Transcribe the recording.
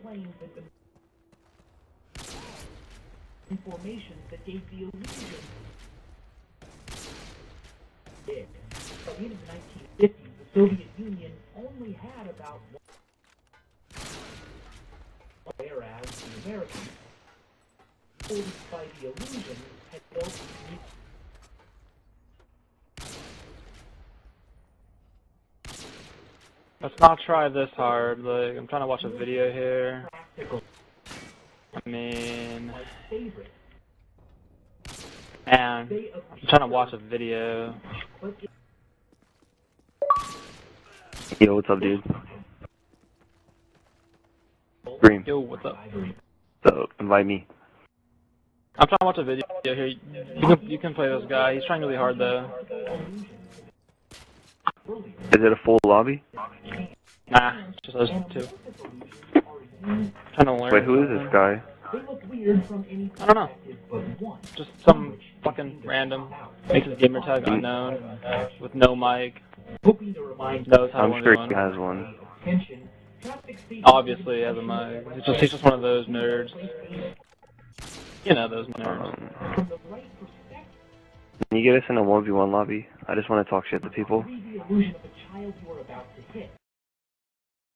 Claims that the formations that gave the illusion. By the end of the 1950s, the Soviet Union only had about one, whereas the Americans, fooled by the illusion, had built. Let's not try this hard. Like, I'm trying to watch a video here. I mean, and I'm trying to watch a video. Yo, what's up, dude? Green. Yo, what's up? So, invite me. I'm trying to watch a video here. You can play this guy. He's trying really hard though. Is it a full lobby? Nah, just those two. Trying to learn. Wait, who is this guy? I don't know. Just some fucking random. Makes his gamer tag unknown with no mic. Knows how to I'm sure run. he has one. Obviously, he has a mic. He's just one of those nerds. You know those nerds. Can you get us in a 1v1 lobby? I just want to talk shit to people.